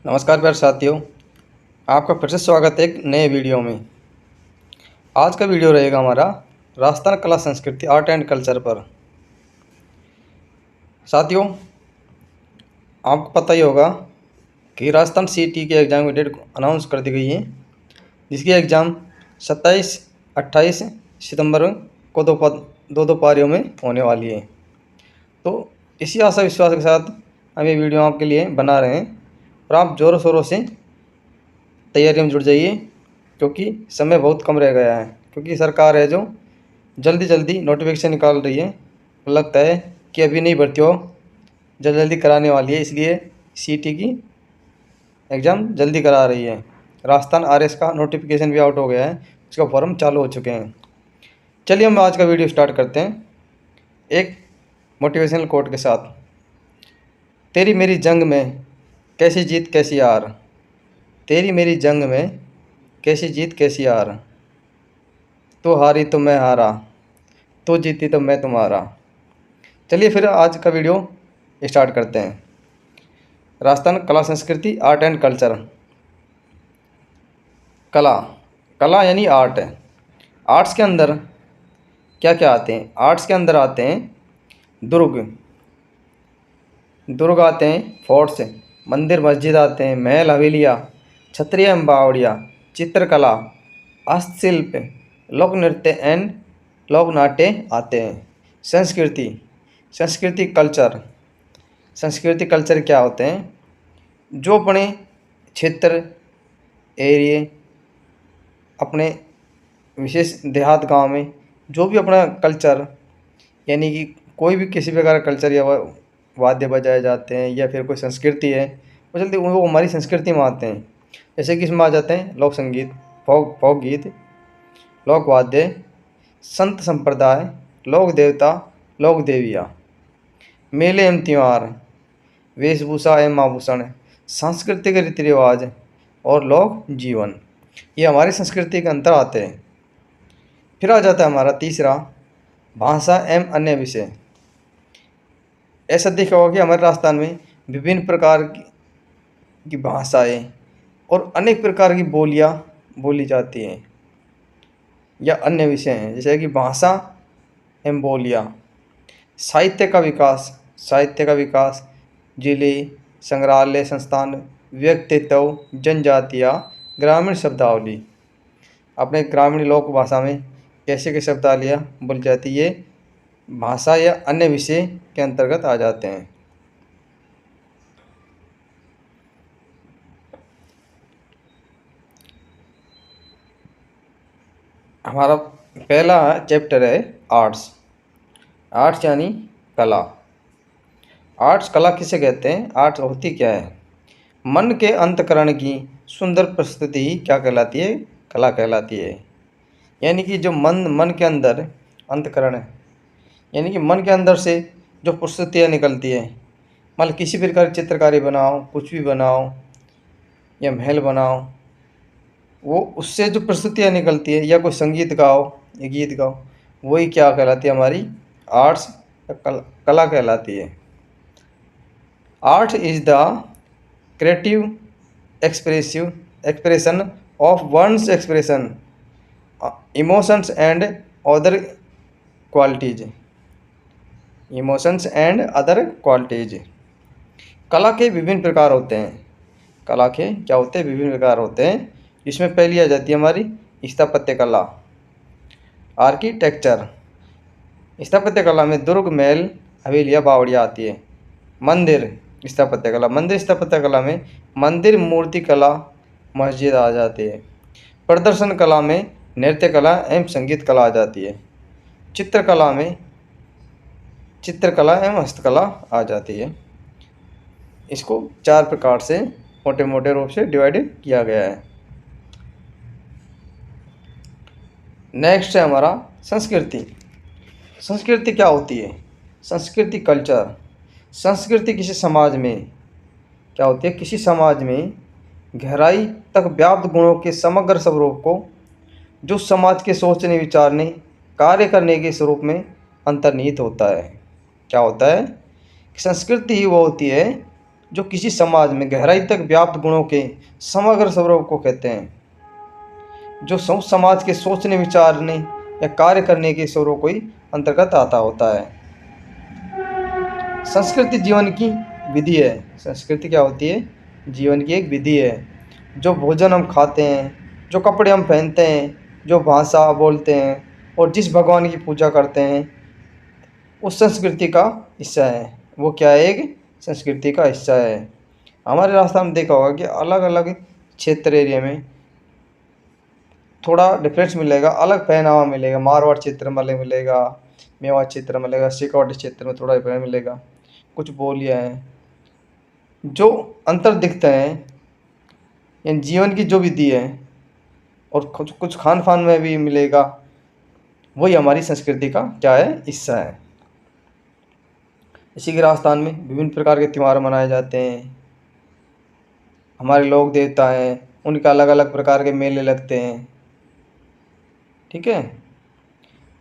नमस्कार प्यारे साथियों, आपका फिर से स्वागत है एक नए वीडियो में। आज का वीडियो रहेगा हमारा राजस्थान कला संस्कृति आर्ट एंड कल्चर पर। साथियों, आपको पता ही होगा कि राजस्थान सीटी के एग्ज़ाम की डेट अनाउंस कर दी गई है, जिसकी एग्ज़ाम 27-28 सितंबर को दो पारियों में होने वाली है। तो इसी आशा विश्वास के साथ हम ये वीडियो आपके लिए बना रहे हैं और आप ज़ोरों शोरों से तैयारी में जुट जाइए, क्योंकि समय बहुत कम रह गया है। क्योंकि सरकार है जो जल्दी जल्दी नोटिफिकेशन निकाल रही है, लगता है कि अभी नहीं भर्ती हो, जल्दी जल्दी कराने वाली है, इसलिए सीटी की एग्ज़ाम जल्दी करा रही है। राजस्थान आरएस का नोटिफिकेशन भी आउट हो गया है, उसका फॉर्म चालू हो चुके हैं। चलिए हम आज का वीडियो स्टार्ट करते हैं एक मोटिवेशनल कोट के साथ। तेरी मेरी जंग में कैसी जीत कैसी हार, तेरी मेरी जंग में कैसी जीत कैसी हार, तू हारी तो मैं हारा, तू जीती तो मैं तुम्हारा। चलिए फिर आज का वीडियो स्टार्ट करते हैं। राजस्थान कला संस्कृति आर्ट एंड कल्चर। कला, कला यानी आर्ट है। आर्ट्स के अंदर क्या क्या आते हैं? आर्ट्स के अंदर आते हैं दुर्ग, दुर्ग आते हैं, फोर्ट्स, मंदिर मस्जिद आते हैं, महल हवेलियाँ, क्षत्रिय एवं बावड़िया, चित्रकला, हस्तशिल्प, लोक नृत्य एंड लोक नाट्य आते हैं। संस्कृति, संस्कृति कल्चर, संस्कृति कल्चर क्या होते हैं? जो अपने क्षेत्र एरिए, अपने विशेष देहात गांव में जो भी अपना कल्चर, यानी कि कोई भी किसी प्रकार का कल्चर या वाद्य बजाए जाते हैं या फिर कोई संस्कृति है, वो जल्दी वो हमारी संस्कृति में आते हैं। जैसे कि इसमें आ जाते हैं लोक संगीत, फोक गीत, लोक वाद्य, संत संप्रदाय, लोक देवता, लोक देवियाँ, मेले एवं त्यौहार, वेशभूषा एवं आभूषण, सांस्कृतिक रीति रिवाज और लोक जीवन, ये हमारी संस्कृति के अंतर आते हैं। फिर आ जाता है हमारा तीसरा, भाषा एवं अन्य विषय। ऐसा देखा होगा कि हमारे राजस्थान में विभिन्न प्रकार की भाषाएं और अनेक प्रकार की बोलियां बोली जाती हैं या अन्य विषय हैं, जैसे कि भाषा एवं बोलियां। साहित्य का विकास, साहित्य का विकास, जिले, संग्रहालय, संस्थान, व्यक्तित्व, जनजातियाँ, ग्रामीण शब्दावली, अपने ग्रामीण लोक भाषा में कैसे के शब्दावलियाँ बोली जाती है, भाषा या अन्य विषय के अंतर्गत आ जाते हैं। हमारा पहला चैप्टर है आर्ट्स। आर्ट्स यानी कला। आर्ट्स कला किसे कहते हैं? आर्ट्स होती क्या है? मन के अंतःकरण की सुंदर प्रस्तुति क्या कहलाती है? कला कहलाती है। यानी कि जो मन के अंदर अंतःकरण है, यानी कि मन के अंदर से जो प्रस्तुतियाँ निकलती है, मतलब किसी प्रकार की चित्रकारी बनाओ, कुछ भी बनाओ या महल बनाओ, वो उससे जो प्रस्तुतियाँ निकलती है, या कोई संगीत गाओ या गीत गाओ, वही क्या कहलाती है? हमारी आर्ट्स कला कहलाती है। Art is the creative expression of one's expression, emotions and other qualities, emotions and other qualities. कला के विभिन्न प्रकार होते हैं। कला के क्या होते हैं? विभिन्न प्रकार होते हैं। इसमें पहली आ जाती है हमारी स्थापत्य कला, आर्किटेक्चर। स्थापत्य कला में दुर्ग, महल, हवेलियाँ, बावड़ियाँ आती है। मंदिर स्थापत्य कला, मंदिर स्थापत्य कला में मंदिर, मूर्ति कला, मस्जिद आ जाती है। प्रदर्शन कला में नृत्य कला एवं संगीत कला आ जाती है। चित्रकला में चित्रकला एवं हस्तकला आ जाती है। इसको 4 प्रकार से मोटे मोटे रूप से डिवाइड किया गया है। नेक्स्ट है हमारा संस्कृति। संस्कृति क्या होती है? संस्कृति कल्चर। संस्कृति किसी समाज में क्या होती है? किसी समाज में गहराई तक व्याप्त गुणों के समग्र स्वरूप को, जो समाज के सोचने, विचारने, कार्य करने के स्वरूप में अंतर्निहित होता है। क्या होता है? संस्कृति ही वो होती है जो किसी समाज में गहराई तक व्याप्त गुणों के समग्र स्वरूप को कहते हैं, जो समाज के सोचने, विचारने या कार्य करने के स्वरूप को ही अंतर्गत आता होता है। संस्कृति जीवन की विधि है। संस्कृति क्या होती है? जीवन की एक विधि है। जो भोजन हम खाते हैं, जो कपड़े हम पहनते हैं, जो भाषा बोलते हैं और जिस भगवान की पूजा करते हैं, उस संस्कृति का हिस्सा है। वो क्या है? एक संस्कृति का हिस्सा है। हमारे राजस्थान में देखा होगा कि अलग अलग क्षेत्र एरिया में थोड़ा डिफरेंस मिलेगा, अलग पहनावा मिलेगा। मारवाड़ क्षेत्र में अलग मिलेगा, मेवाड़ क्षेत्र में मिलेगा, सिकौट क्षेत्र में थोड़ा डिफरेंस मिलेगा। कुछ बोलियाँ हैं जो अंतर दिखते हैं, यानी जीवन की जो विधि है, और कुछ कुछ खान पान में भी मिलेगा। वही हमारी संस्कृति का क्या है? हिस्सा है। इसी के राजस्थान में विभिन्न प्रकार के त्यौहार मनाए जाते हैं। हमारे लोक देवता हैं, उनके अलग अलग प्रकार के मेले लगते हैं। ठीक है।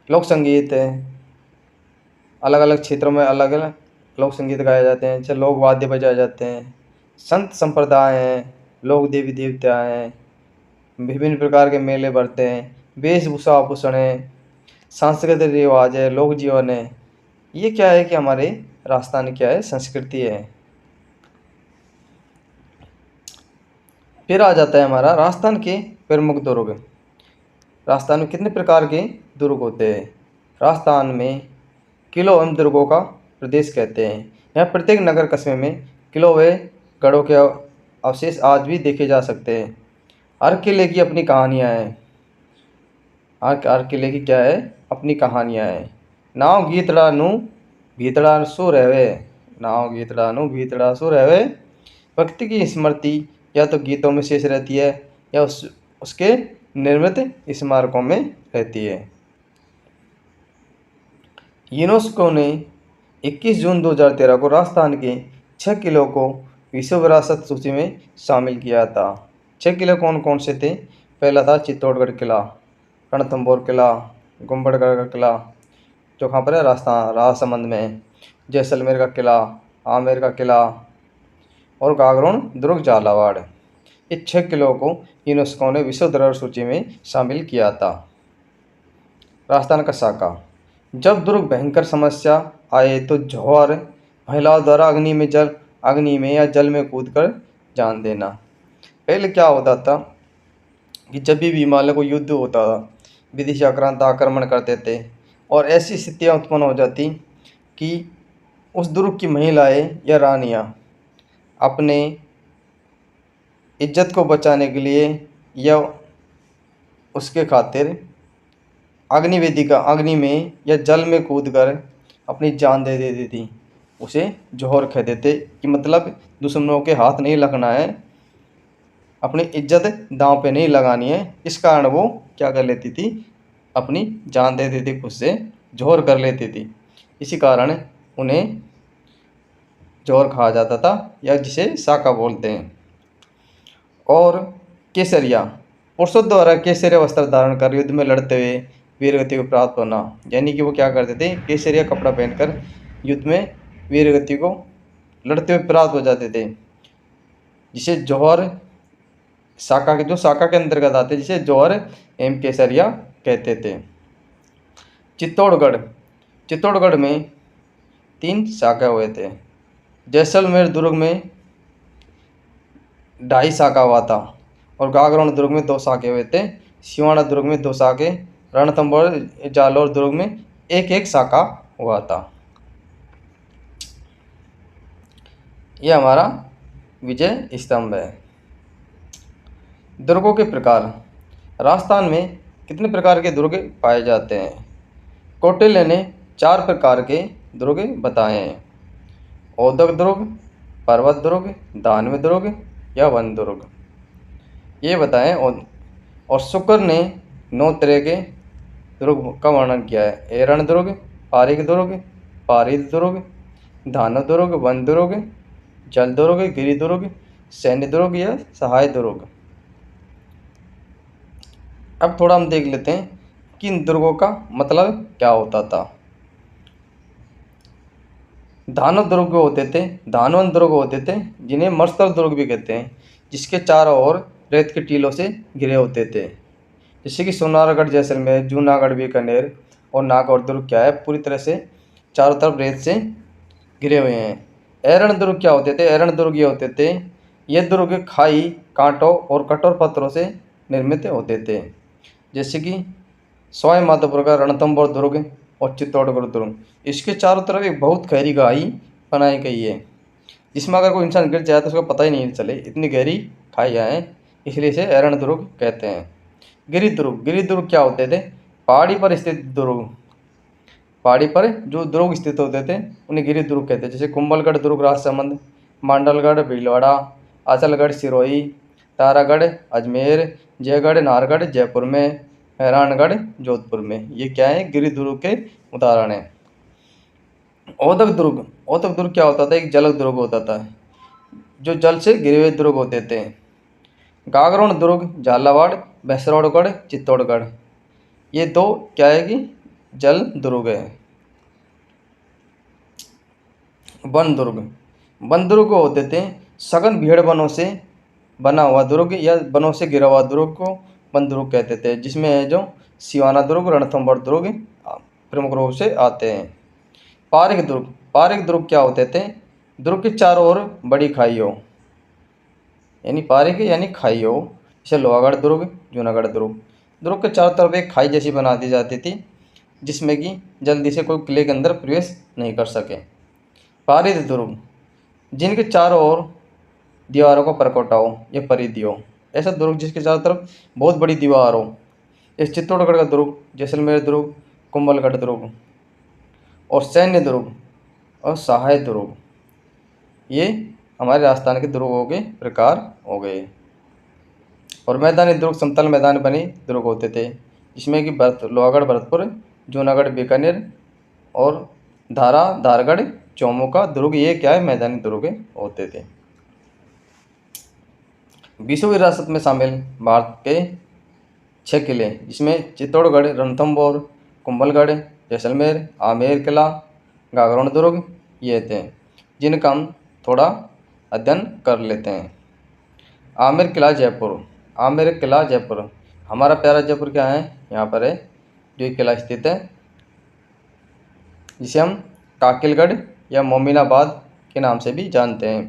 लोक संगीत है, अलग अलग क्षेत्रों में अलग अलग लोक संगीत गाए जाते हैं, जैसे लोक वाद्य बजाए जाते हैं। संत संप्रदाय हैं, लोक देवी देवता हैं, विभिन्न प्रकार के मेले बढ़ते हैं, वेशभूषा आभूषण है, सांस्कृतिक रिवाज है, लोक जीवन है। ये क्या है कि हमारे राजस्थान की क्या है? संस्कृति है। फिर आ जाता है हमारा राजस्थान के प्रमुख दुर्ग। राजस्थान में कितने प्रकार के दुर्ग होते हैं? राजस्थान में किलों एवं दुर्गों का प्रदेश कहते हैं। यहाँ प्रत्येक नगर कस्बे में किलों व गढ़ों के अवशेष आज भी देखे जा सकते हैं। हर किले की अपनी कहानियाँ हैं। हर किले की क्या है? अपनी कहानियाँ हैं। नाव गीतड़ा नु भीतड़ा सो रहवे, नाव गीतड़ा नु भीतड़ा सो रहवे। भक्ति की स्मृति या तो गीतों में शेष रहती है या उसके निर्मित स्मारकों में रहती है। यूनेस्को ने 21 जून 2013 को राजस्थान के 6 किलों को विश्व विरासत सूची में शामिल किया था। 6 किले कौन कौन से थे? पहला था चित्तौड़गढ़ किला, रणथंभौर किला, गुम्बड़गढ़ का किला जो कहाँ पर है? राजस्थान राजसमंद में है। जैसलमेर का किला, आमेर का किला और गागरोन दुर्ग झालावाड़। ये 6 किलों को यूनेस्को ने विश्व धरोहर सूची में शामिल किया था। राजस्थान का साका। जब दुर्ग भयंकर समस्या आए तो जौहर महिलाओं द्वारा अग्नि में या जल में कूदकर जान देना। पहले क्या होता था कि जब भी हिमालय को युद्ध होता था, विदेशी आक्रांत आक्रमण करते थे और ऐसी स्थितियाँ उत्पन्न हो जाती कि उस दुर्ग की महिलाएं या रानियाँ अपने इज्जत को बचाने के लिए या उसके खातिर अग्नि में या जल में कूदकर अपनी जान दे देती थी। उसे जौहर कहते थे कि मतलब दुश्मनों के हाथ नहीं लगना है, अपनी इज्जत दांव पे नहीं लगानी है। इस कारण वो क्या कर लेती थी? अपनी जान दे देती थी, खुद से जौहर कर लेती थी। इसी कारण उन्हें जौहर कहा जाता था या जिसे साका बोलते हैं। और केसरिया, पुरुषों द्वारा केसरिया वस्त्र धारण कर युद्ध में लड़ते हुए वीरगति को प्राप्त होना। यानी कि वो क्या करते थे? केसरिया कपड़ा पहनकर युद्ध में वीरगति को लड़ते हुए प्राप्त हो जाते थे, जिसे जौहर साका के अंतर्गत आते, जिसे जौहर एवं केसरिया कहते थे। चित्तौड़गढ़ में 3 साका हुए थे। जैसलमेर दुर्ग में 2.5 साका हुआ था और गागरोन दुर्ग में 2 साके हुए थे। सिवाना दुर्ग में 2 साके, रणथंभौर जालौर दुर्ग में 1-1 साका हुआ था। यह हमारा विजय स्तंभ है। दुर्गों के प्रकार। राजस्थान में कितने प्रकार के दुर्ग पाए जाते हैं? कौटिल्य ने 4 प्रकार के दुर्ग बताए हैं। औदक दुर्ग, पर्वत दुर्ग, दानव दुर्ग या वन दुर्ग, ये बताएं। और शुक्र ने 9 तरह के दुर्ग का वर्णन किया है। एरण दुर्ग, पारिक दुर्ग, पारिद दुर्ग, धानु दुर्ग, वन दुर्ग, जल दुर्ग, गिरि दुर्ग, सैन्य दुर्ग या सहाय दुर्ग। अब थोड़ा हम देख लेते हैं कि इन दुर्गों का मतलब क्या होता था। धानव दुर्ग होते थे, धानवंत दुर्ग होते थे, जिन्हें मस्तक दुर्ग भी कहते हैं, जिसके चारों ओर रेत के टीलों से घिरे होते थे। जैसे कि सोनारगढ़, जैसलमेर, जूनागढ़, बीकानेर और नागौर दुर्ग क्या है, पूरी तरह से चारों तरफ रेत से घिरे हुए हैं। एरण दुर्ग क्या होते थे, एरण दुर्ग ये होते थे, ये दुर्ग खाई, कांटों और कठोर पत्थरों से निर्मित होते थे। जैसे कि सवाई माधोपुर का रणथंभौर दुर्ग और चित्तौड़गढ़ दुर्ग, इसके चारों तरफ एक बहुत गहरी खाई बनाई गई है, जिसमें अगर कोई इंसान गिर जाए तो उसको पता ही नहीं चले, इतनी गहरी खाइयाँ हैं, इसलिए इसे एरण दुर्ग कहते हैं। गिरिदुर्ग, गिरिदुर्ग क्या होते थे, पहाड़ी पर स्थित दुर्ग, पहाड़ी पर जो दुर्ग स्थित होते थे उन्हें गिरिदुर्ग कहते हैं। जैसे कुंभलगढ़ दुर्ग राजसमंद, मांडलगढ़ भीलवाड़ा, आचलगढ़ सिरोही, तारागढ़ अजमेर, जयगढ़ नाहरगढ़ जयपुर में, मेहरानगढ़ जोधपुर में, ये क्या है, गिरिदुर्ग के उदाहरण हैं। औदक दुर्ग, औदक दुर्ग क्या होता था, एक जल दुर्ग होता था, जो जल से घिरे हुए दुर्ग होते थे। गागरोन दुर्ग झालावाड़, भैंसरौड़गढ़, चित्तौड़गढ़, ये दो क्या है कि जल दुर्ग है। वन दुर्ग, वन दुर्ग होते थे सघन भीड़ वनों से बना हुआ दुर्ग या वनों से घिरा हुआ दुर्ग को वन दुर्ग कहते थे, जिसमें है जो सिवाना दुर्ग, रणथंभौर दुर्ग प्रमुख रूप से आते हैं। पारिक दुर्ग, पारिक दुर्ग क्या होते थे, दुर्ग के चारों ओर बड़ी खाई हो, यानी पारिक यानी खाई हो, जैसे लोहागढ़ दुर्ग, जूनागढ़ दुर्ग, दुर्ग के चारों तरफ एक खाई जैसी बना दी जाती थी, जिसमें कि जल्दी से कोई किले के अंदर प्रवेश नहीं कर सके। पारिद दुर्ग, जिनके चारों ओर दीवारों का परकोटा हो या परिधि हो, ऐसा दुर्ग जिसके चारों तरफ बहुत बड़ी दीवार हो। इस चित्तौड़गढ़ का दुर्ग, जैसलमेर दुर्ग, कुंभलगढ़ दुर्ग। और सैन्य दुर्ग और सहायक दुर्ग, ये हमारे राजस्थान के दुर्गों के प्रकार हो गए। और मैदानी दुर्ग समतल मैदान बने दुर्ग होते थे, जिसमें कि लोहागढ़ भरतपुर, जूनागढ़ बीकानेर और धारगढ़ चौमुका दुर्ग, ये क्या है, मैदानी दुर्ग होते थे। विश्व विरासत में शामिल भारत के 6 किले, जिसमें चित्तौड़गढ़, रणथंभौर, कुंभलगढ़, जैसलमेर, आमेर किला, गागरोन दुर्ग, ये थे, जिनका हम थोड़ा अध्ययन कर लेते हैं। आमेर किला जयपुर, आमेर किला जयपुर, हमारा प्यारा जयपुर क्या है, यहाँ पर है जो किला स्थित है, जिसे हम काकिलगढ़ या मोमिनाबाद के नाम से भी जानते हैं।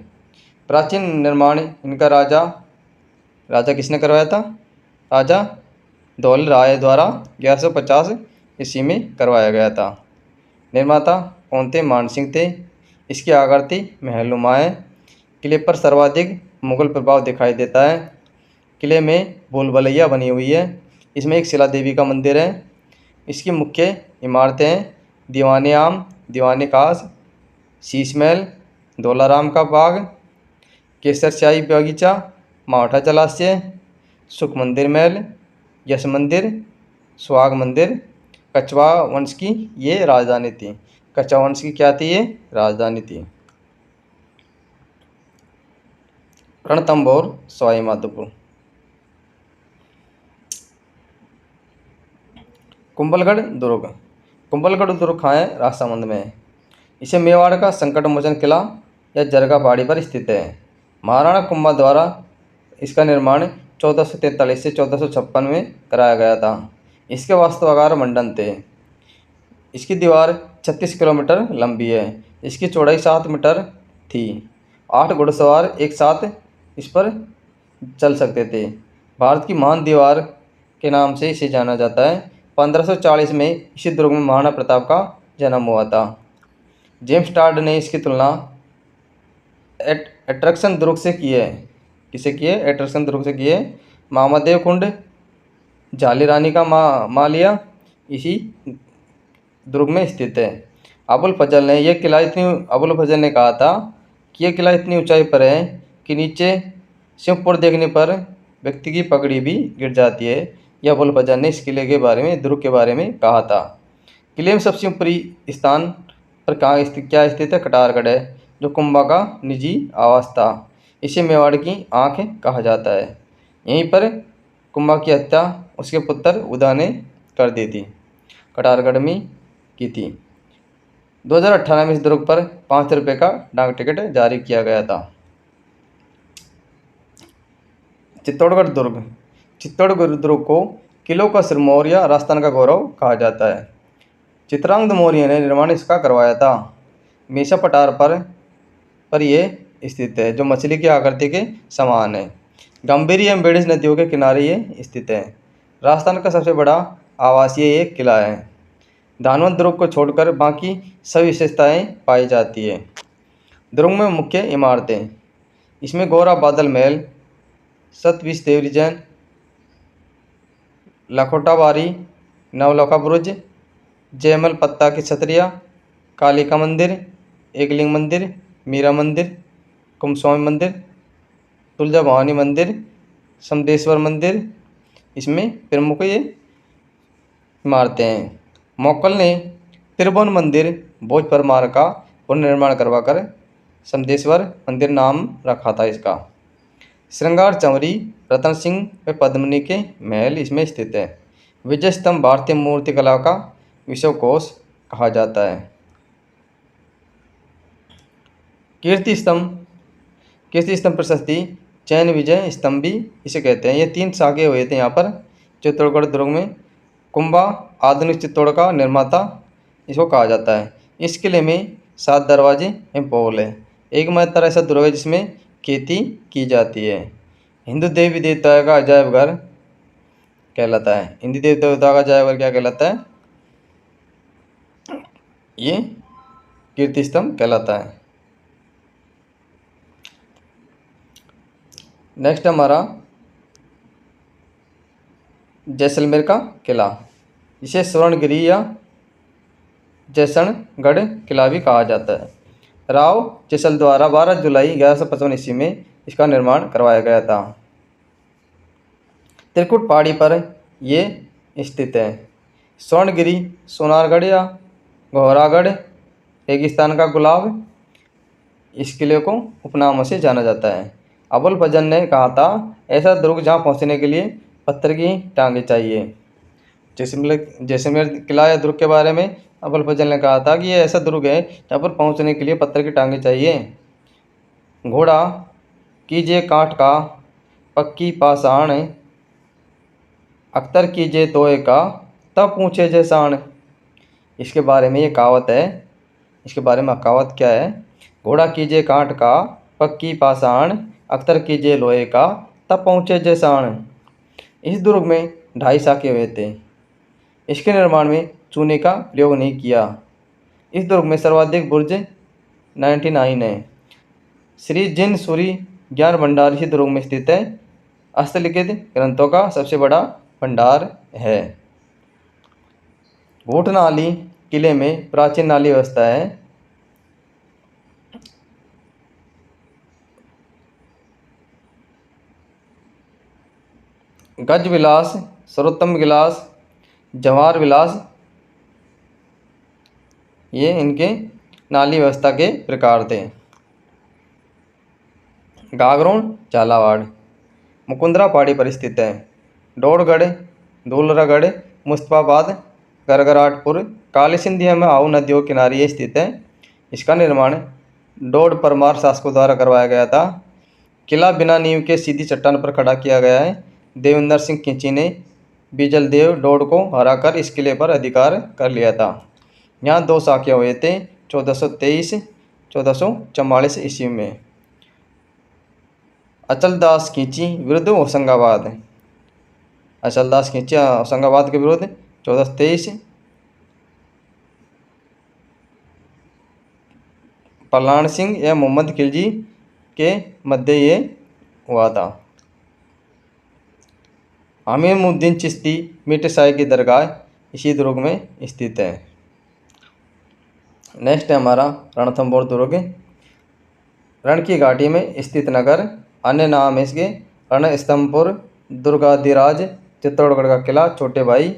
प्राचीन निर्माण इनका राजा किसने करवाया था, राजा धौल राय द्वारा 1150 ईस्वी में करवाया गया था। निर्माता कौन थे, मान सिंह थे। इसकी आकृति महलनुमा है। किले पर सर्वाधिक मुगल प्रभाव दिखाई देता है। किले में भूल भुलैया बनी हुई है। इसमें एक शिला देवी का मंदिर है। इसकी मुख्य इमारतें हैं दीवाने आम, दीवाने कास, शीश महल, धौलाराम का बाग, केसरशाही बगीचा, मावठा जलाशय, सुख मंदिर महल, यश मंदिर, सुहाग मंदिर। कछवा वंश की ये राजधानी थी। कछवा वंश की क्या थी, ये राजधानी थी। रणथंभौर, सवाई माधोपुर। कुंभलगढ़ दुर्ग, कुंभलगढ़ दुर्ग कहाँ है, राजसमंद में है। इसे मेवाड़ का संकट मोचन किला या जरगा पहाड़ी पर स्थित है। महाराणा कुंभा द्वारा इसका निर्माण 1443 से 1456 में कराया गया था। इसके वास्तुकार मंडन थे। इसकी दीवार 36 किलोमीटर लंबी है। इसकी चौड़ाई 7 मीटर थी। 8 घुड़सवार एक साथ इस पर चल सकते थे। भारत की महान दीवार के नाम से इसे जाना जाता है। 1540 में इसी दुर्ग में महाराणा प्रताप का जन्म हुआ था। जेम्स टार्ड ने इसकी तुलना एट्रैक्शन दुर्ग से की है। किसे की है, एट्रैक्शन दुर्ग से की है। महादेव कुंड, झाली रानी का मालिया इसी दुर्ग में स्थित है। अबुल फजल ने कहा था कि यह किला इतनी ऊंचाई पर है कि नीचे शिवपुर देखने पर व्यक्ति की पगड़ी भी गिर जाती है। यह अबुल फजल ने इस किले के बारे में, दुर्ग के बारे में कहा था। किले में सबसे ऊपरी स्थान पर क्या स्थित है, कटारगढ़ है, जो कुंभा का निजी आवास था। इसे मेवाड़ की आंख कहा जाता है। यहीं पर कुंभा की हत्या उसके पुत्र उदा ने कर दी थी, कटारगढ़ में की थी। 2018 में इस दुर्ग पर 5 रुपये का डाक टिकट जारी किया गया था। चित्तौड़गढ़ दुर्ग। चित्तौड़गढ़ दुर्ग को किलों का सिरमौर या राजस्थान का गौरव कहा जाता है। चित्रांगद मौर्य ने निर्माण इसका करवाया था। मीसा पठार पर यह स्थित है, जो मछली की आकृति के समान है। गंभीरी एवं बेड़िज नदियों के किनारे ये स्थित है। राजस्थान का सबसे बड़ा आवासीय एक किला है। धानवंत दुर्ग को छोड़कर बाकी सभी विशेषताएं पाई जाती है। दुर्ग में मुख्य इमारतें, इसमें गौरा बादल महल, सतविश देवरी जैन, लखोटा बारी, नवलखा बुरुज, जयमल पत्ता की छतरिया, कालिका मंदिर, एकलिंग मंदिर, मीरा मंदिर, कुमस्वामी मंदिर, तुलजा भवानी मंदिर, समदेश्वर मंदिर, इसमें प्रमुख ये इमारतें हैं। मोक्कल ने त्रिभुवन मंदिर भोज परमार का पुनर्निर्माण करवाकर समदेश्वर मंदिर नाम रखा था इसका। श्रृंगार चंवरी रतन सिंह व पद्मिनी के महल इसमें स्थित है। विजय स्तंभ भारतीय मूर्तिकला का विश्वकोश कहा जाता है। कीर्ति स्तंभ प्रशस्ति चैन विजय स्तंभ भी इसे कहते हैं। ये 3 साके हुए थे यहाँ पर चित्तौड़गढ़ दुर्ग में। कुंभा आधुनिक चित्तौड़ का निर्माता इसको कहा जाता है। इस किले में 7 दरवाजे एवं पोल है। एकमात्र ऐसा दुर्ग है जिसमें खेती की जाती है। हिंदू देवी देवता का अजायब घर कहलाता है। हिंदू देवी देवता का अजायब घर क्या कहलाता है? ये कीर्ति स्तंभ कहलाता है। नेक्स्ट हमारा जैसलमेर का किला, इसे स्वर्णगिरी या जैसनगढ़ किला भी कहा जाता है। राव जैसल द्वारा 12 जुलाई 1155 ईस्वी में इसका निर्माण करवाया गया था। त्रिकुट पहाड़ी पर ये स्थित है। स्वर्णगिरी, सोनारगढ़ या घोरागढ़, रेगिस्तान का गुलाब, इस किले को उपनामों से जाना जाता है। अबुल फजल ने कहा था, ऐसा दुर्ग जहाँ पहुँचने के लिए पत्थर की टांगे चाहिए। जैसलमेर किला या दुर्ग के बारे में अबुल फजल ने कहा था कि ये ऐसा दुर्ग है जहाँ पर पहुँचने के लिए पत्थर की टांगे चाहिए। घोड़ा कीजिए काठ का, पक्की पाषाण, अख्तर कीजिए तोय का, तब पूछे जैसाण। इसके बारे में ये कहावत है। इसके बारे में कहावत क्या है? घोड़ा कीजिए काठ का, पक्की पाषाण, अख्तर कीजिए लोहे का, तब पहुँचे जैसाण। इस दुर्ग में 2.5 साके हुए थे। इसके निर्माण में चूने का प्रयोग नहीं किया। इस दुर्ग में सर्वाधिक बुर्ज 99 है। श्री जिन सूरी ज्ञान भंडार इसी दुर्ग में स्थित है। हस्तलिखित ग्रंथों का सबसे बड़ा भंडार है। घोटनाली किले में प्राचीन नाली व्यवस्था है। गज विलास, सर्वोत्तम विलास, जवाहर विलास, ये इनके नाली व्यवस्था के प्रकार थे। गागरोन झालावाड़ मुकुंदरा पहाड़ी पर स्थित है। डोड़गढ़, धूलरागढ़, मुस्तफाबाद, गरगराटपुर, काली सिंधिया में आओ नदियों के किनारे ये स्थित है। इसका निर्माण डोड़ परमार शासकों द्वारा करवाया गया था। किला बिना नींव के सीधी चट्टान पर खड़ा किया गया है। देवेंद्र सिंह खिंची ने बीजल देव डोड़ को हराकर इस किले पर अधिकार कर लिया था। यहाँ 2 साके हुए थे 1423 1444 ईस्वी में। अचलदास खींची विरुद्ध होशंगाबाद। अचलदास खींची होशंगाबाद के विरुद्ध 1423। पलान सिंह या मोहम्मद खिलजी के मध्य ये हुआ था। हमीमुद्दीन चिश्ती मीठे साय की दरगाह इसी दुर्ग में स्थित है। नेक्स्ट है हमारा रणथंभौर दुर्ग। रण की घाटी में स्थित नगर, अन्य नाम है इसके रणस्तंभपुर, दुर्गाधिराज, चित्तौड़गढ़ का किला, छोटे भाई।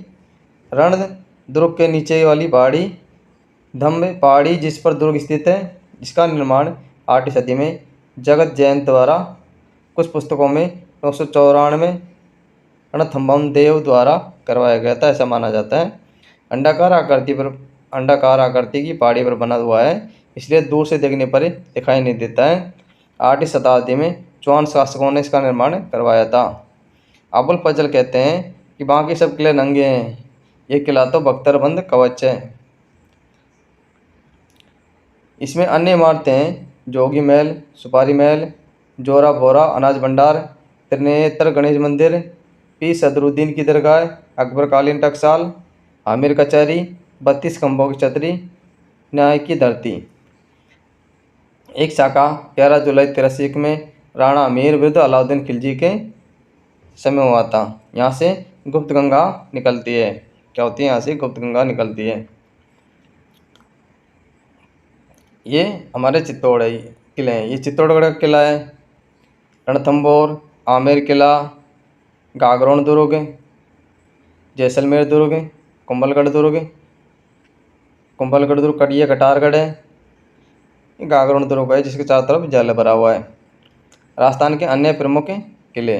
रण दुर्ग के नीचे वाली पहाड़ी धम्म पहाड़ी जिस पर दुर्ग स्थित है, जिसका निर्माण 8वीं सदी में जगत जैन द्वारा, कुछ पुस्तकों में 994 रणथंभम देव द्वारा करवाया गया था, ऐसा माना जाता है। अंडाकार आकृति पर अंडाकार आकृति की पहाड़ी पर बना हुआ है, इसलिए दूर से देखने पर दिखाई नहीं देता है। 8वीं शताब्दी में चौहान शासकों ने इसका निर्माण करवाया था। अबुल फजल कहते हैं कि बाकी सब किले नंगे हैं, ये किला तो बख्तरबंद कवच है। इसमें अन्य इमारतें हैं, जोगी महल, सुपारी महल, जोरा बोरा अनाज भंडार, त्रिनेत्र गणेश मंदिर, पी सदरुद्दीन की दरगाह, अकबरकालीन टकसाल, आमिर कचहरी, 32 खंभों की छतरी, न्याय की धरती। एक शाखा 11 जुलाई 83 में राणा अमीर विरुद्ध अलाउद्दीन खिलजी के समय हुआ था। यहाँ से गुप्त गंगा निकलती है। क्या होती है? यहाँ से गुप्त गंगा निकलती है। ये हमारे चित्तौड़ है किले हैं। ये चित्तौड़गढ़ का किला है, रणथंभौर, आमेर किला, गागरोन दुर्ग, जैसलमेर दुर्ग, कुंभलगढ़ दुर्ग, कटिया कटारगढ़ है। ये गागरोन दुर्ग है जिसके चारों तरफ जल भरा हुआ है। राजस्थान के अन्य प्रमुख किले,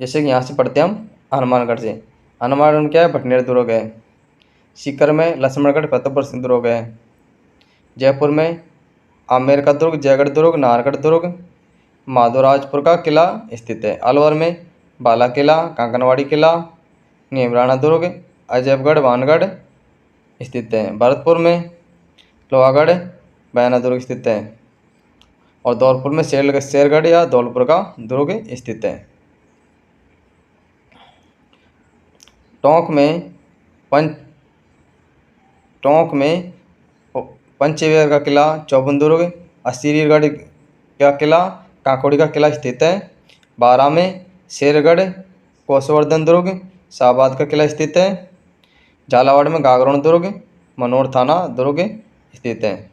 जैसे कि यहाँ से पढ़ते हैं हम हनुमानगढ़ से। हनुमानगढ़ क्या है? भटनेर दुर्ग है। सीकर में लक्ष्मणगढ़ फतेहपुर सिंह दुर्ग है। जयपुर में आमेर का दुर्ग, जयगढ़ दुर्ग, नाहरगढ़ दुर्ग, माधोराजपुर का किला स्थित है। अलवर में बाला किला, कांकनवाड़ी किला, नीमराणा दुर्ग, अजयबगढ़ वानगढ़ स्थित है। भरतपुर में लोहागढ़ बयाना दुर्ग स्थित है और धौलपुर में शेरगढ़ या धौलपुर का दुर्ग स्थित है। टोंक में पंचवीर का किला, चौबन दुर्ग, असीरीगढ़ का किला, काकोड़ी का किला स्थित है। बारा में शेरगढ़, कोसवर्धन दुर्ग, शाहबाद का किला स्थित है। झालावाड़ में गागरोन दुर्ग, मनोर थाना दुर्ग स्थित है।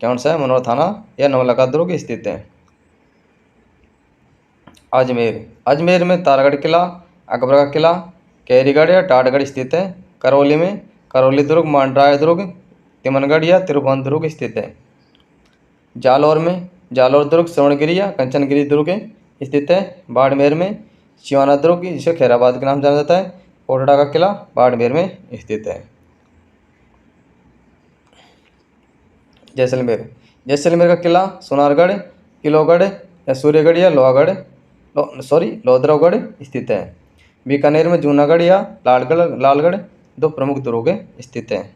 कौन सा है? मनोर थाना या नवलखा दुर्ग स्थित है। अजमेर में तारागढ़ किला, अकबर का किला, कैरीगढ़ या टाटगढ़ स्थित है। करौली में करौली दुर्ग, मांडराय दुर्ग, तिमनगढ़ या तिरुभुवन दुर्ग स्थित है। जालौर में जालौर दुर्ग, श्रवणगिरी या कंचनगिरी दुर्ग स्थित है। बाड़मेर में सिवाना दुर्ग जिसे खैराबाद के नाम जाना जाता है, कोटड़ा का किला बाड़मेर में स्थित है। जैसलमेर का किला सोनारगढ़, किलोगढ़ या सूर्यगढ़ या लोधरागढ़ स्थित है। बीकानेर में जूनागढ़ या लालगढ़ दो प्रमुख दुर्ग स्थित हैं।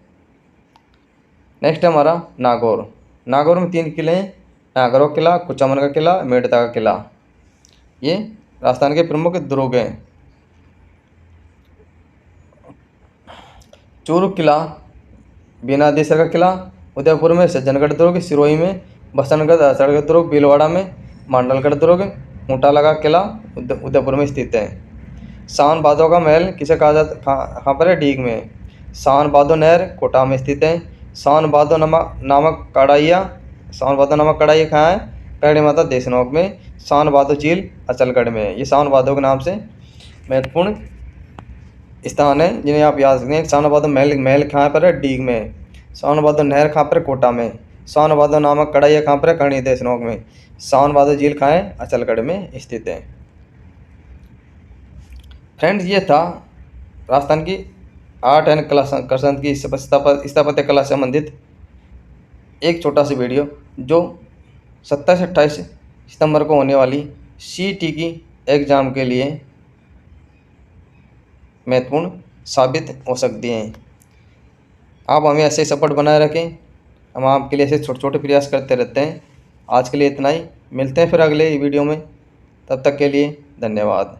नेक्स्ट हमारा नागौर में 3 किले हैं, नागौर किला, कुचामन का किला, मेड़ता का किला। ये राजस्थान के प्रमुख दुर्ग हैं। चूरू किला, बीनादेसर का किला, उदयपुर में सज्जनगढ़ दुर्ग, सिरोही में बसनगढ़ दुर्ग, भीलवाड़ा में मांडलगढ़ दुर्ग, ऊंटाला का किला उदयपुर में स्थित है। सावन भादो का महल किसे कहा जाता? कहाँ पर है? डीग में। सावन भादो नहर कोटा में स्थित है। सावन भादो नामक कढ़ाइया कहाँ है? कड़ी माता देशनोक में। सावन भादो झील अचलगढ़ में है। ये सावन भादो के नाम से महत्वपूर्ण स्थान है जिन्हें आप याद रखें। सावन भादो महल कहाँ पर है? डीग में। सावन भादो नहर कहाँ पर? कोटा में। सावन भादो नामक कढ़ाइया कहाँ पर है? करणी देशनोक में। सावन भादो झील कहाँ है? अचलगढ़ में स्थित है। फ्रेंड्स, ये था राजस्थान की आर्ट एंड कला संस्कृति की स्थापत्य कला से संबंधित एक छोटा सा वीडियो जो 27 से 28 सितंबर को होने वाली CET की एग्ज़ाम के लिए महत्वपूर्ण साबित हो सकती हैं। आप हमें ऐसे सपोर्ट बनाए रखें, हम आपके लिए ऐसे छोटे छोटे प्रयास करते रहते हैं। आज के लिए इतना ही, मिलते हैं फिर अगले वीडियो में। तब तक के लिए धन्यवाद।